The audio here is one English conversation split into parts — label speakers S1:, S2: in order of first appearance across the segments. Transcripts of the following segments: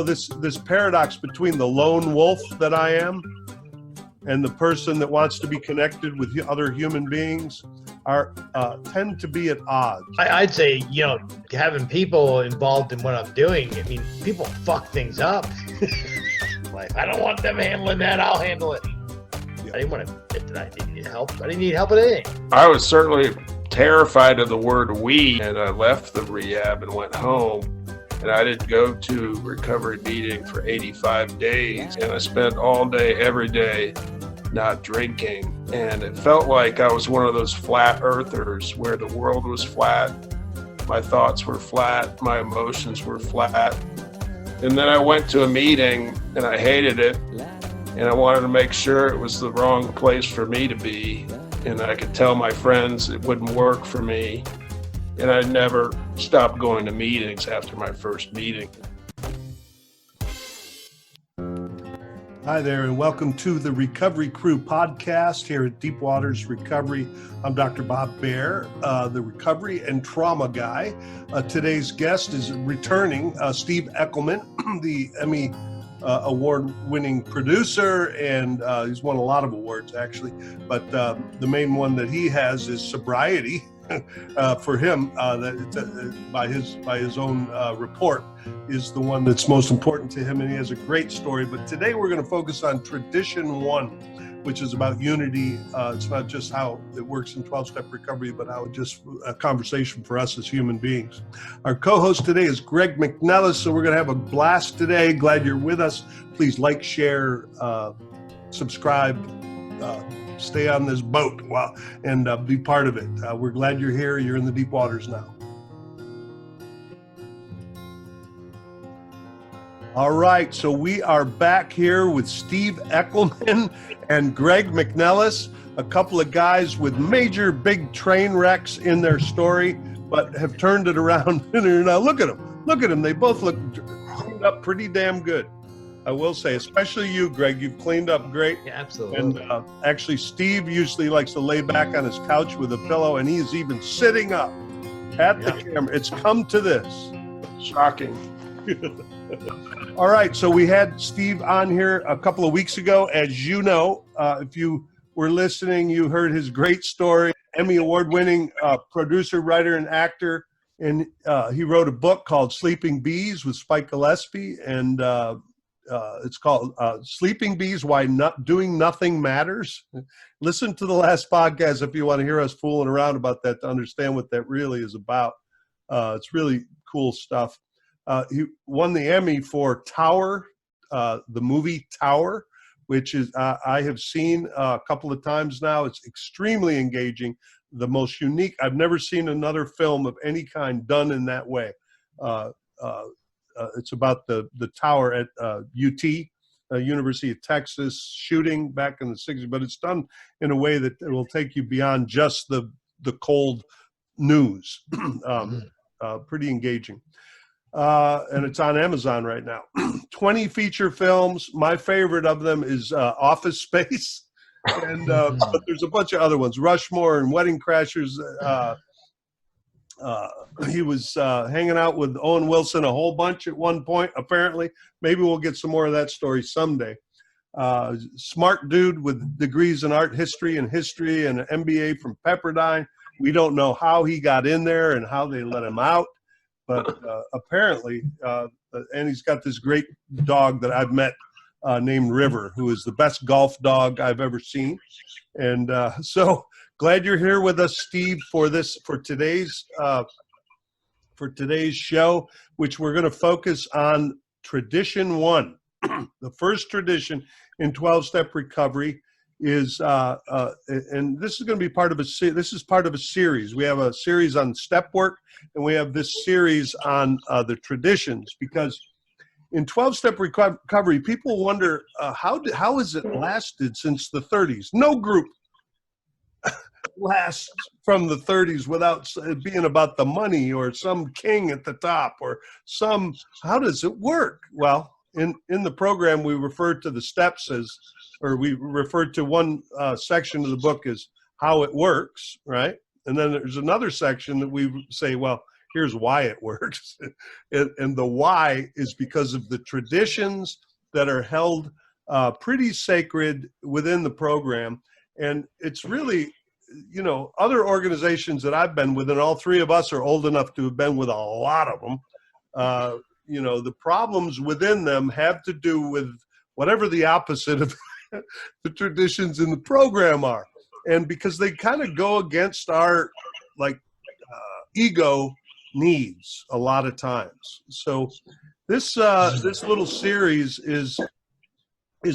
S1: this paradox between the lone wolf that I am and the person that wants to be connected with other human beings tend to be at odds.
S2: I'd say, having people involved in what I'm doing, I mean, people fuck things up. Like, I don't want them handling that, I'll handle it. Yeah. I didn't want to admit that I didn't need help. I didn't need help with anything.
S3: I was certainly terrified of the word we, and I left the rehab and went home. And I didn't go to recovery meeting for 85 days. And I spent all day, every day, not drinking. And it felt like I was one of those flat earthers where the world was flat. My thoughts were flat. My emotions were flat. And then I went to a meeting and I hated it. And I wanted to make sure it was the wrong place for me to be. And I could tell my friends it wouldn't work for me. And I never stopped going to meetings after my first meeting.
S1: Hi there, and welcome to the Recovery Crew podcast here at Deep Waters Recovery. I'm Dr. Bob Baer, the recovery and trauma guy. Today's guest is returning, Steve Eckelman, the Emmy award-winning producer, and he's won a lot of awards, actually. But the main one that he has is sobriety. For him, by his own report, is the one that's most important to him, and he has a great story. But today we're going to focus on Tradition 1, which is about unity. It's not just how it works in 12-step recovery, but how it just a conversation for us as human beings. Our co-host today is Greg McNelis, so we're going to have a blast today. Glad you're with us. Please like, share, subscribe, stay on this boat and be part of it. We're glad you're here. You're in the deep waters now. All right, so we are back here with Steve Eckelman and Greg McNelis, a couple of guys with major big train wrecks in their story, but have turned it around. Now look at them. They both look cleaned up pretty damn good. I will say, especially you, Greg, you've cleaned up great.
S2: Yeah, absolutely.
S1: And actually, Steve usually likes to lay back on his couch with a pillow, and he is even sitting up at the camera. It's come to this.
S3: Shocking.
S1: All right, so we had Steve on here a couple of weeks ago. As you know, if you were listening, you heard his great story. Emmy award-winning producer, writer, and actor. And he wrote a book called Sleeping Bees with Spike Gillespie, and it's called Sleeping Bees, Why Not Doing Nothing Matters. Listen to the last podcast if you want to hear us fooling around about that to understand what that really is about. It's really cool stuff. He won the Emmy for Tower, the movie Tower, which is I have seen a couple of times now. It's extremely engaging, the most unique. I've never seen another film of any kind done in that way. It's about the tower at UT, University of Texas, shooting back in the 60s, but it's done in a way that it will take you beyond just the cold news. Pretty engaging. And it's on Amazon right now. 20 feature films. My favorite of them is Office Space. And but there's a bunch of other ones, Rushmore and Wedding Crashers. He was hanging out with Owen Wilson a whole bunch at one point, apparently. Maybe we'll get some more of that story someday. Smart dude with degrees in art history and an MBA from Pepperdine. We don't know how he got in there and how they let him out, but apparently, and he's got this great dog that I've met named River, who is the best golf dog I've ever seen. And so glad you're here with us, Steve, for today's show, which we're going to focus on Tradition 1. The first tradition in 12-step recovery is, and this is going to be part of a series. We have a series on step work, and we have this series on the traditions, because in 12-step recovery, people wonder how has it lasted since the 30s? No group lasts from the 30s without it being about the money or some king at the top or how does it work? Well, in the program, we refer to the steps we refer to one section of the book as how it works, right? And then there's another section that we say, well, here's why it works. And the why is because of the traditions that are held pretty sacred within the program. And it's really, you know, other organizations that I've been with, and all three of us are old enough to have been with a lot of them, you know, the problems within them have to do with whatever the opposite of the traditions in the program are. And because they kind of go against our ego needs a lot of times. So this little series is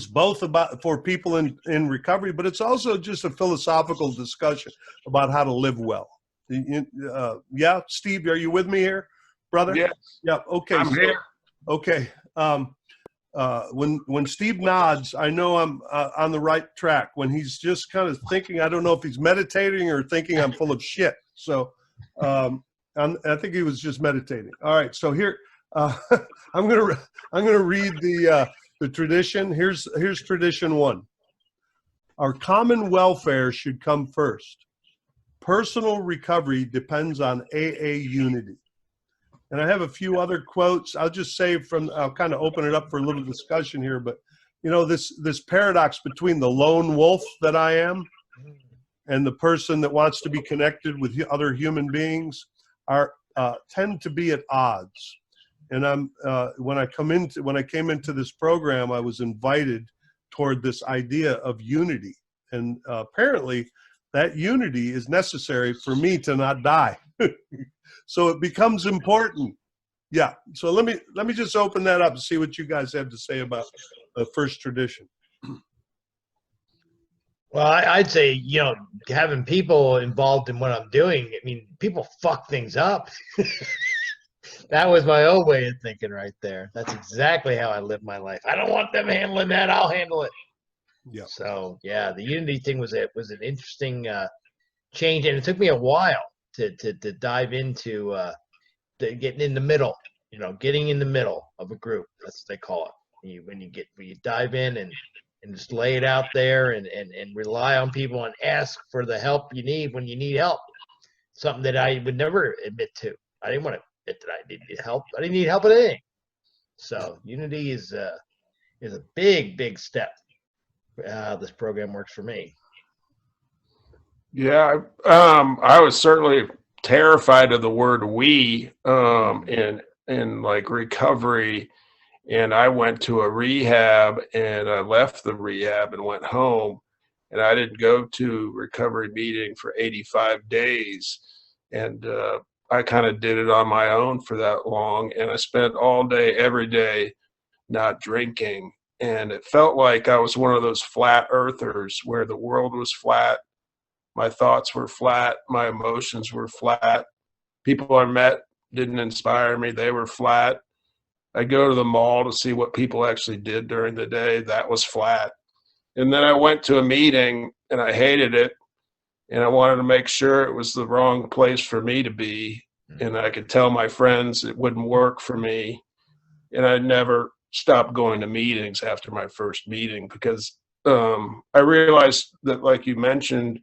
S1: both about for people in recovery, but it's also just a philosophical discussion about how to live well. Yeah, Steve, are you with me here, brother?
S3: Yes.
S1: Yeah. Okay.
S3: I'm here.
S1: Okay. When Steve nods, I know I'm on the right track. When he's just kind of thinking, I don't know if he's meditating or thinking I'm full of shit. So I think he was just meditating. All right. So here, I'm gonna read the tradition. Here's tradition 1. Our common welfare should come first. Personal recovery depends on AA unity. And I have a few other quotes. I'll just say I'll kind of open it up for a little discussion here, but you know, this paradox between the lone wolf that I am and the person that wants to be connected with other human beings tend to be at odds. And when I came into this program, I was invited toward this idea of unity. And apparently that unity is necessary for me to not die. So it becomes important. Yeah. So let me just open that up and see what you guys have to say about the first tradition.
S2: Well, I'd say, you know, having people involved in what I'm doing, I mean, people fuck things up. That was my old way of thinking right there. That's exactly how I live my life. I don't want them handling that. I'll handle it.
S1: Yeah.
S2: So, yeah, the unity thing was an interesting change, and it took me a while to dive into getting in the middle, you know, getting in the middle of a group. That's what they call it. When you dive in and just lay it out there and rely on people and ask for the help you need when you need help. Something that I would never admit to. I didn't want to admit that I needed help. I didn't need help with anything. So unity is a big step. This program works for me.
S3: Yeah, I was certainly terrified of the word "we" in like recovery, and I went to a rehab, and I left the rehab and went home, and I didn't go to recovery meeting for 85 days, and I kind of did it on my own for that long, and I spent all day, every day, not drinking, and it felt like I was one of those flat earthers where the world was flat. My thoughts were flat. My emotions were flat. People I met didn't inspire me. They were flat. I go to the mall to see what people actually did during the day. That was flat. And then I went to a meeting and I hated it. And I wanted to make sure it was the wrong place for me to be. And I could tell my friends it wouldn't work for me. And I never stopped going to meetings after my first meeting because I realized that, like you mentioned,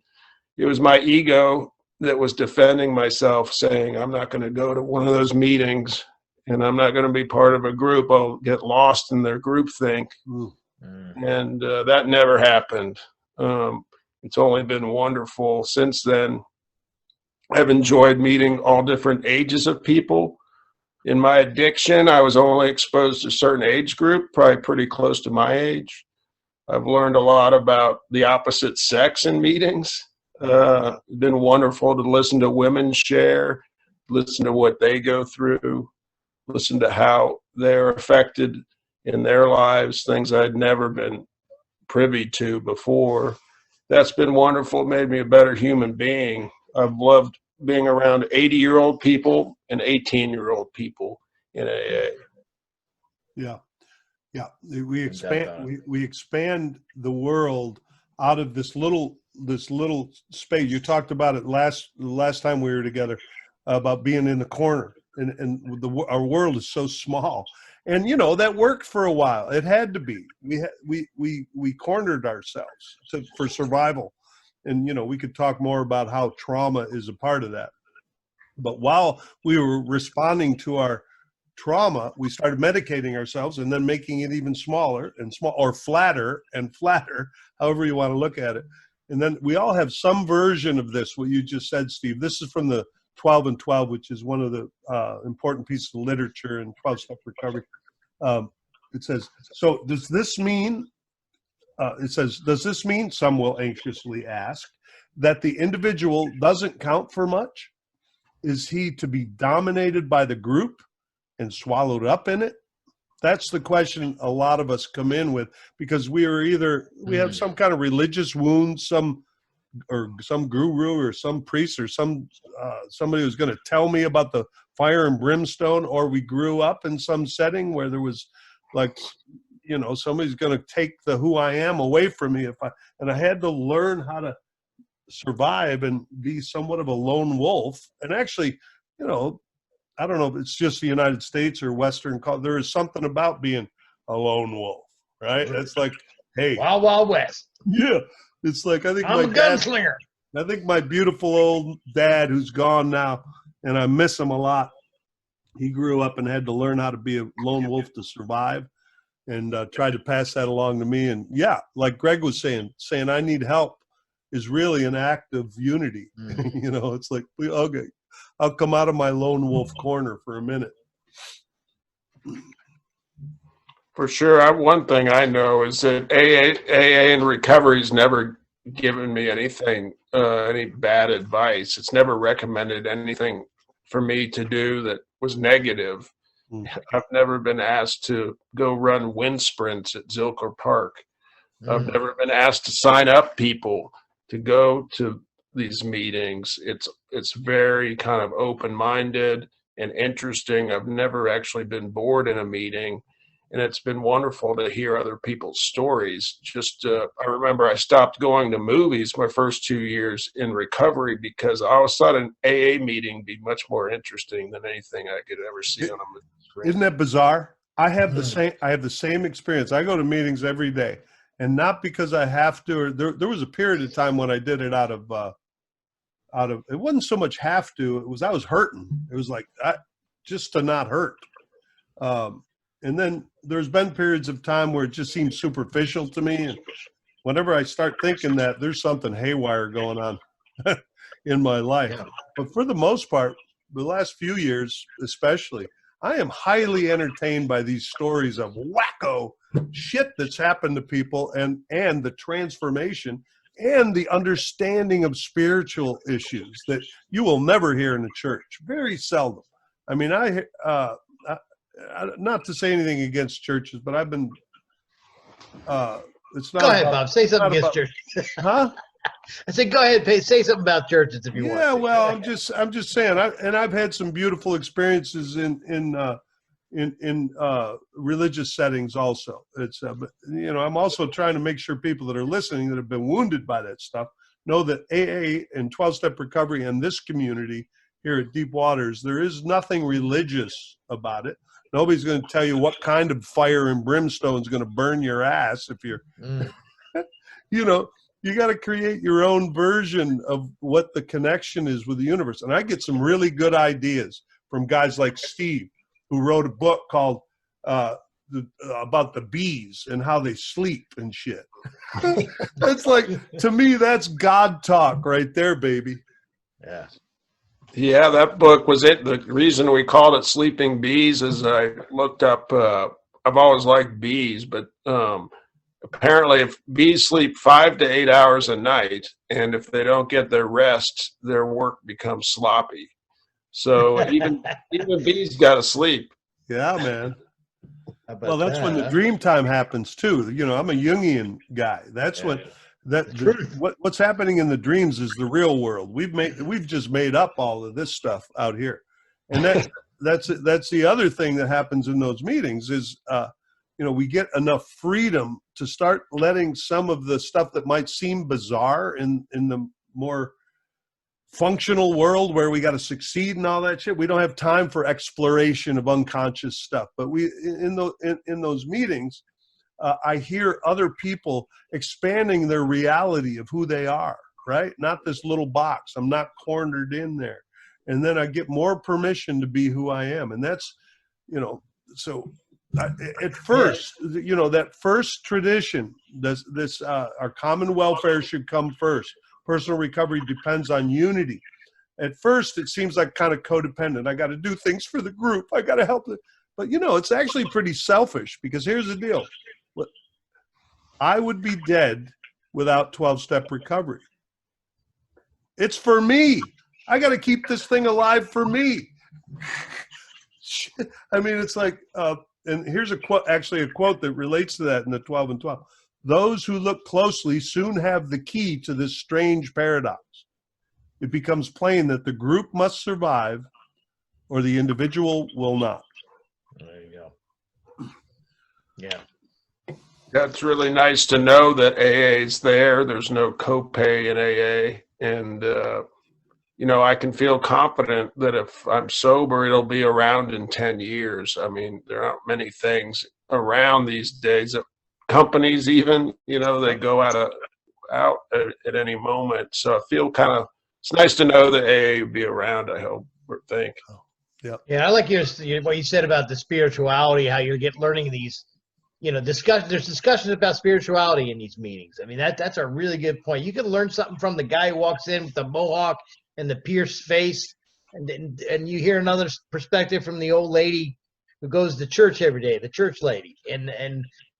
S3: it was my ego that was defending myself, saying, I'm not going to go to one of those meetings and I'm not going to be part of a group. I'll get lost in their groupthink. And that never happened. It's only been wonderful since then. I've enjoyed meeting all different ages of people. In my addiction, I was only exposed to a certain age group, probably pretty close to my age. I've learned a lot about the opposite sex in meetings. It's been wonderful to listen to women share, listen to what they go through, listen to how they're affected in their lives, things I'd never been privy to before. That's been wonderful. It made me a better human being. I've loved being around 80-year-old people and 18-year-old people in AA.
S1: Yeah. Yeah. We expand the world out of this little space. You talked about it last time we were together about being in the corner, and our world is so small. And you know that worked for a while. It had to be. We cornered ourselves for survival, and you know we could talk more about how trauma is a part of that. But while we were responding to our trauma, we started medicating ourselves and then making it even smaller and small, or flatter and flatter, however you want to look at it. And then we all have some version of this, what you just said, Steve. This is from the 12 and 12, which is one of the important pieces of literature in 12-step recovery. It says, so does this mean, does this mean, some will anxiously ask, that the individual doesn't count for much? Is he to be dominated by the group and swallowed up in it? That's the question a lot of us come in with, because we have some kind of religious wound, some guru or some priest or somebody who's going to tell me about the fire and brimstone, or we grew up in some setting where there was like, somebody's going to take the who I am away from me and I had to learn how to survive and be somewhat of a lone wolf. And actually, I don't know if it's just the United States or Western culture. There is something about being a lone wolf, right? It's like, hey,
S2: Wild Wild West.
S1: Yeah, it's like I'm a
S2: gunslinger.
S1: I think my beautiful old dad, who's gone now, and I miss him a lot. He grew up and had to learn how to be a lone wolf to survive, and tried to pass that along to me. And yeah, like Greg was saying I need help is really an act of unity. It's like, okay, I'll come out of my lone wolf corner for a minute.
S3: For sure. One thing I know is that AA and recovery's never given me anything, any bad advice. It's never recommended anything for me to do that was negative. I've never been asked to go run wind sprints at Zilker Park. I've never been asked to sign up people to go to these meetings. It's very kind of open-minded and interesting. I've never actually been bored in a meeting, and it's been wonderful to hear other people's stories. I remember I stopped going to movies my first 2 years in recovery because I always thought an AA meeting be much more interesting than anything I could ever see on a movie screen.
S1: Isn't that bizarre? I have the same experience. I go to meetings every day, and not because I have to. Or there was a period of time when I did it out of it wasn't so much have to. It was I was hurting. It was like just to not hurt. And then there's been periods of time where it just seems superficial to me. And whenever I start thinking that, there's something haywire going on in my life. Yeah. But for the most part, the last few years especially, I am highly entertained by these stories of wacko shit that's happened to people, and the transformation and the understanding of spiritual issues that you will never hear in the church. Very seldom. I mean, not to say anything against churches, but I've been. It's not.
S2: Go ahead, Bob. Say something against churches. Huh? I said, go ahead, say something about churches if you want.
S1: Yeah, well, I'm just saying. I've had some beautiful experiences in religious settings also. It's but I'm also trying to make sure people that are listening that have been wounded by that stuff know that AA and 12-step recovery and this community here at Deep Waters, there is nothing religious about it. Nobody's going to tell you what kind of fire and brimstone is going to burn your ass if you're, you got to create your own version of what the connection is with the universe. And I get some really good ideas from guys like Steve, who wrote a book called about the bees and how they sleep and shit. That's like, to me, that's God talk right there, baby.
S2: Yeah.
S3: Yeah, that book was it. The reason we called it Sleeping Bees is I looked up, I've always liked bees, but apparently if bees sleep 5 to 8 hours a night, and if they don't get their rest, their work becomes sloppy. So even bees got to sleep.
S1: Yeah, man. Well, that's when the dream time happens too. I'm a Jungian guy. That's when what's happening in the dreams is the real world. We've just made up all of this stuff out here, and that's the other thing that happens in those meetings is we get enough freedom to start letting some of the stuff that might seem bizarre in the more functional world where we got to succeed and all that shit. We don't have time for exploration of unconscious stuff. But in those meetings, I hear other people expanding their reality of who they are, right? Not this little box. I'm not cornered in there. and then I get more permission to be who I am. And that's, so at first, that first tradition, our common welfare should come first. Personal recovery depends on unity. At first, it seems like kind of codependent. I got to do things for the group. I got to help it. But, it's actually pretty selfish, because here's the deal. I would be dead without 12-step recovery. It's for me. I got to keep this thing alive for me. I mean, it's like, and here's a quote that relates to that in the 12 and 12. Those who look closely soon have the key to this strange paradox. It becomes plain that the group must survive or the individual will not.
S2: There you go. Yeah.
S3: That's really nice to know that AA is there. There's no copay in AA. And, I can feel confident that if I'm sober, it'll be around in 10 years. I mean, there aren't many things around these days. Companies even, they go out at any moment. So I feel it's nice to know that AA will be around, I hope or think.
S1: Yeah.
S2: Yeah, I like what you said about the spirituality, how you're learning these, there's discussions about spirituality in these meetings. I mean, that's a really good point. You can learn something from the guy who walks in with the mohawk and the pierced face, and you hear another perspective from the old lady who goes to church every day, the church lady. And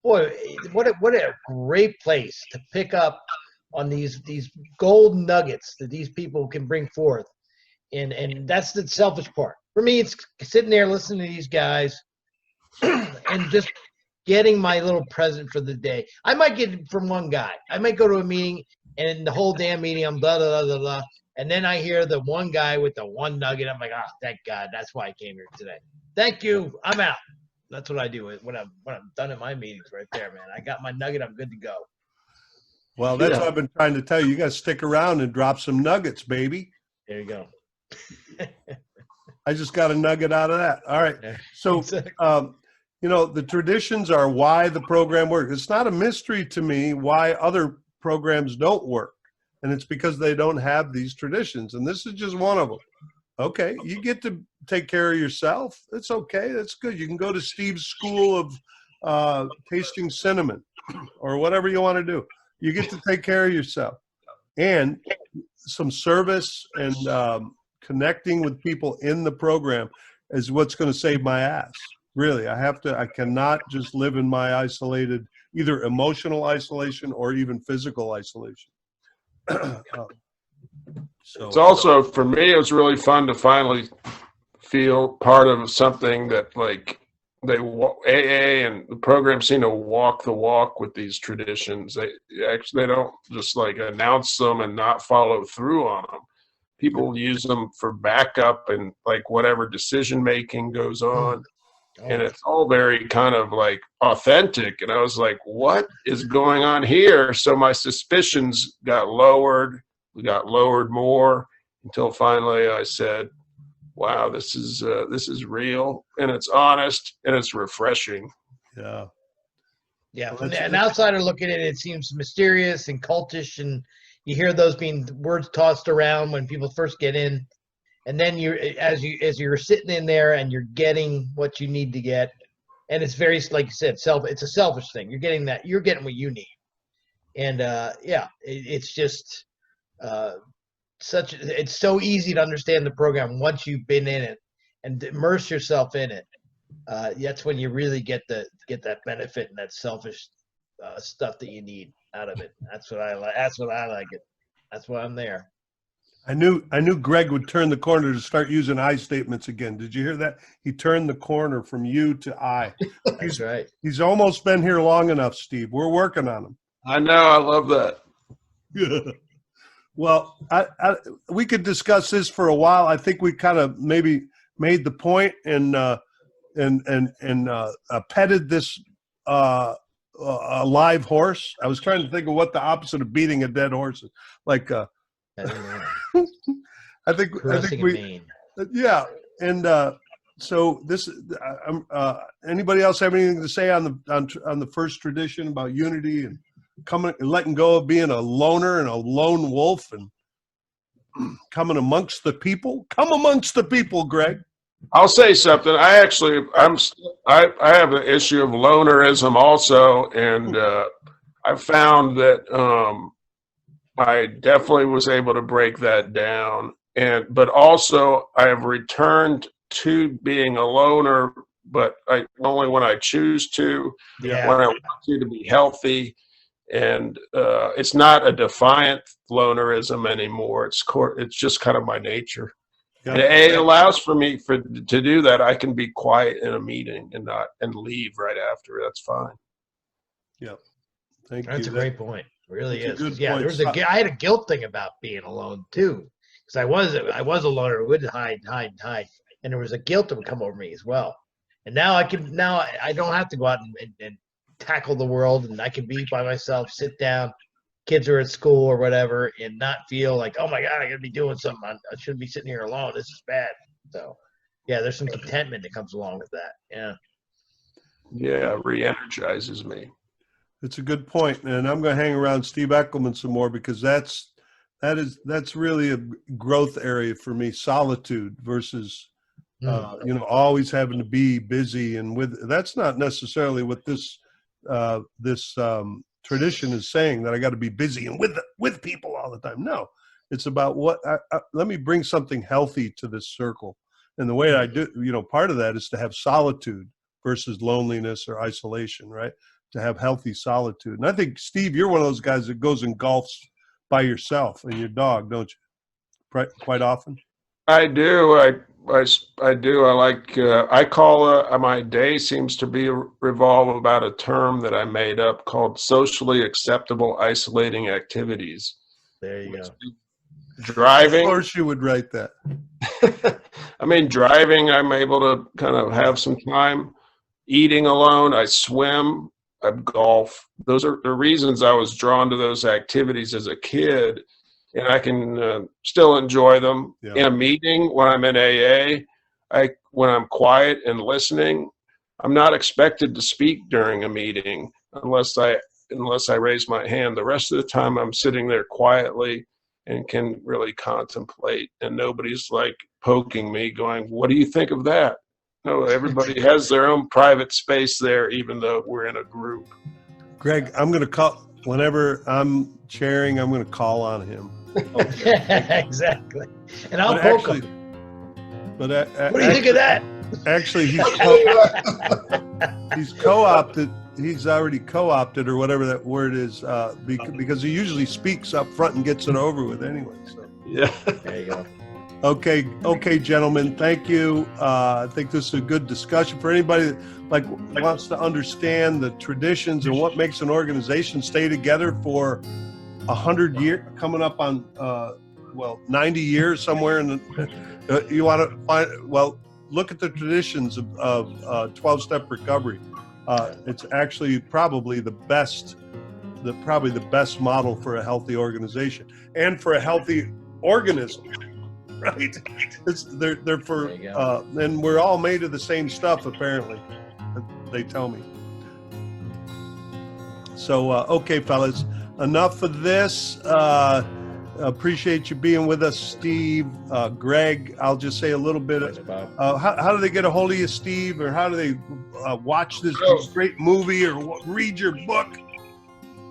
S2: boy, what a great place to pick up on these gold nuggets that these people can bring forth. And that's the selfish part. For me, it's sitting there listening to these guys and just getting my little present for the day. I might get it from one guy. I might go to a meeting, and in the whole damn meeting, I'm blah, blah, blah, blah. And then I hear the one guy with the one nugget. I'm like, oh, thank God. That's why I came here today. Thank you. I'm out. That's what I do when I'm done at my meetings right there, man. I got my nugget. I'm good to go.
S1: Well, that's what I've been trying to tell you. You got to stick around and drop some nuggets, baby.
S2: There you go.
S1: I just got a nugget out of that. All right. So, the traditions are why the program works. It's not a mystery to me why other programs don't work. And it's because they don't have these traditions. And this is just one of them. Okay, you get to take care of yourself. It's okay. That's good. You can go to Steve's school of tasting cinnamon or whatever you want to do. You get to take care of yourself. And some service and connecting with people in the program is what's going to save my ass. Really, I cannot just live in my isolated, either emotional isolation or even physical isolation. So
S3: it's also, for me, it was really fun to finally feel part of something that AA and the program seem to walk the walk with these traditions. They don't just announce them and not follow through on them. People use them for backup and whatever decision making goes on. And it's all very kind of authentic. And I was like, what is going on here? So my suspicions got lowered. We got lowered more until finally I said, wow, this is real, and it's honest, and it's refreshing.
S1: Yeah.
S2: Yeah. From an outsider looking at it, it seems mysterious and cultish, and you hear those being words tossed around when people first get in. And then as you're sitting in there and you're getting what you need to get, and it's very, like you said, it's a selfish thing. You're getting what you need. And it's just it's so easy to understand the program once you've been in it and immerse yourself in it. That's when you really get that benefit and that selfish stuff that you need out of it. That's what I like. That's what I like it. That's why I'm there.
S1: I knew Greg would turn the corner to start using I statements again. Did you hear that? He turned the corner from you to I.
S2: That's right.
S1: He's almost been here long enough, Steve. We're working on him.
S3: I know. I love that.
S1: Well, we could discuss this for a while. I think we kind of maybe made the point and petted this a live horse. I was trying to think of what the opposite of beating a dead horse is. I think we, yeah. And so this, anybody else have anything to say on the first tradition about unity and letting go of being a loner and a lone wolf? And coming amongst the people. Come amongst the people, Greg.
S3: I'll say something. I have an issue of lonerism also, and I found that I definitely was able to break that down. But also I have returned to being a loner, but only when I choose to, when I want to be healthy. And it's not a defiant lonerism anymore. It's just kind of my nature.
S1: Yeah.
S3: And it allows for me to do that. I can be quiet in a meeting and leave right after. That's fine.
S1: Yeah. Thank you.
S2: That's a great point. It really is.
S1: Good
S2: Yeah,
S1: point.
S2: I had a guilt thing about being alone too, because I was a loner who would hide, and there was a guilt that would come over me as well. And now I don't have to go out and tackle the world, and I can be by myself, sit down, kids are at school or whatever, and not feel like, oh my God, I gotta be doing something. I shouldn't be sitting here alone. This is bad. So yeah, there's some contentment that comes along with that. Yeah.
S3: Yeah, re-energizes me.
S1: It's a good point, and I'm going to hang around Steve Eckelman some more because that's really a growth area for me. Solitude versus always having to be busy, and that's not necessarily what this tradition is saying, that I got to be busy and with people all the time. No, it's about let me bring something healthy to this circle, and the way I do, part of that is to have solitude versus loneliness or isolation, right? To have healthy solitude. And I think, Steve, you're one of those guys that goes and golfs by yourself and your dog, don't you? Quite often?
S3: I do. I do. I call my day seems to be revolve about a term that I made up called socially acceptable isolating activities.
S2: There you go.
S3: Driving.
S1: Of course you would write that.
S3: I mean, driving, I'm able to kind of have some time. Eating alone, I swim, I golf. Those are the reasons I was drawn to those activities as a kid, and I can still enjoy them. Yeah. In a meeting, when I'm in AA, when I'm quiet and listening, I'm not expected to speak during a meeting unless I raise my hand. The rest of the time, I'm sitting there quietly and can really contemplate, and nobody's like poking me, going, "What do you think of that?" No, everybody has their own private space there, even though we're in a group.
S1: Greg, I'm going to call, whenever I'm chairing, I'm going to call on him.
S2: Okay. Exactly. And I'll poke him.
S1: What
S2: do you think of that?
S1: Actually, he's co-opted. He's already co-opted, or whatever that word is, because he usually speaks up front and gets it over with anyway. So.
S3: Yeah.
S2: There you go.
S1: Okay, gentlemen. Thank you. I think this is a good discussion for anybody that wants to understand the traditions and what makes an organization stay together for 100 years, coming up on 90 years somewhere. You want to find look at the traditions of 12-step recovery. It's actually probably the best model for a healthy organization and for a healthy organism. Right, they're for, and we're all made of the same stuff, apparently. They tell me. So, okay, fellas, enough of this. Appreciate you being with us, Steve. Greg, I'll just say a little bit. How do they get a hold of you, Steve, or how do they watch this great movie or read your book?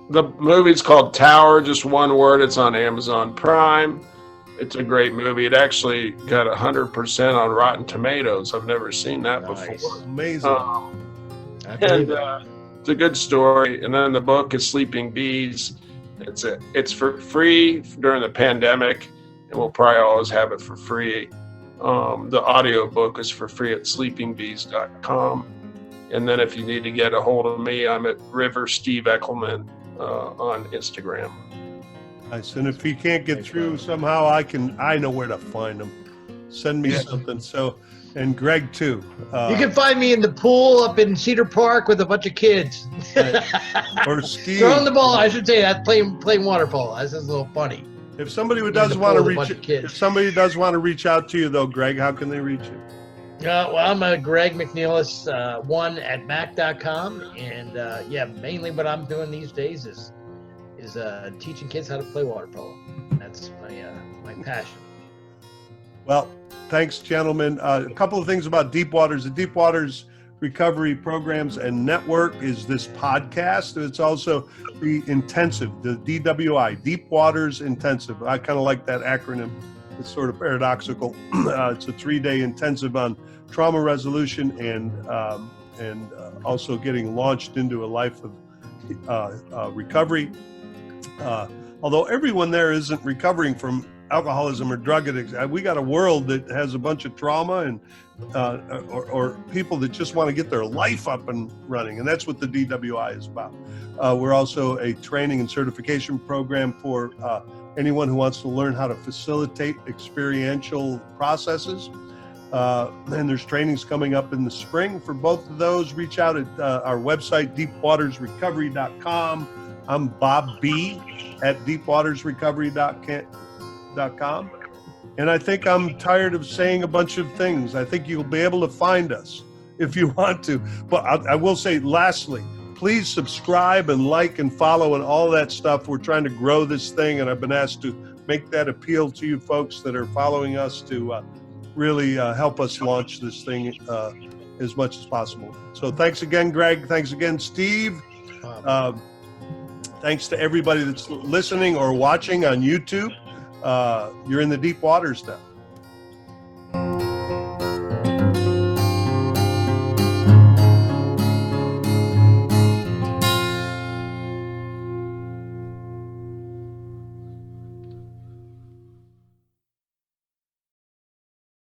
S3: The movie's called Tower, just one word. It's on Amazon Prime. It's a great movie. It actually got 100% on Rotten Tomatoes. I've never seen that before.
S1: Amazing.
S3: It's a good story. And then the book is Sleeping Bees. It's for free during the pandemic, and we'll probably always have it for free. The audio book is for free at sleepingbees.com. And then if you need to get a hold of me, I'm at River Steve Eckelman on Instagram.
S1: Nice. And if he can't get through somehow, I know where to find him. Send me something. So, and Greg too.
S2: You can find me in the pool up in Cedar Park with a bunch of kids.
S1: Or Steve.
S2: Throwing the ball. I should say that playing water polo. That's just a little funny.
S1: If somebody does want to reach out to you though, Greg, how can they reach you?
S2: Well, I'm Greg McNelis, 1 at mac.com, and mainly what I'm doing these days is is teaching kids how to play water polo. That's my passion.
S1: Well, thanks, gentlemen. A couple of things about Deep Waters. The Deep Waters Recovery Programs and Network is this podcast. It's also the intensive, the DWI, Deep Waters Intensive. I kind of like that acronym. It's sort of paradoxical. It's a 3-day intensive on trauma resolution and also getting launched into a life of recovery. Although everyone there isn't recovering from alcoholism or drug addicts, we got a world that has a bunch of trauma and or people that just want to get their life up and running, and that's what the DWI is about. We're also a training and certification program for anyone who wants to learn how to facilitate experiential processes. And there's trainings coming up in the spring for both of those. Reach out at our website, deepwatersrecovery.com. I'm Bob B. at deepwatersrecovery.com. And I think I'm tired of saying a bunch of things. I think you'll be able to find us if you want to. But I will say, lastly, please subscribe and like and follow and all that stuff. We're trying to grow this thing, and I've been asked to make that appeal to you folks that are following us to really help us launch this thing as much as possible. So thanks again, Greg. Thanks again, Steve. Thanks to everybody that's listening or watching on YouTube. You're in the deep waters now.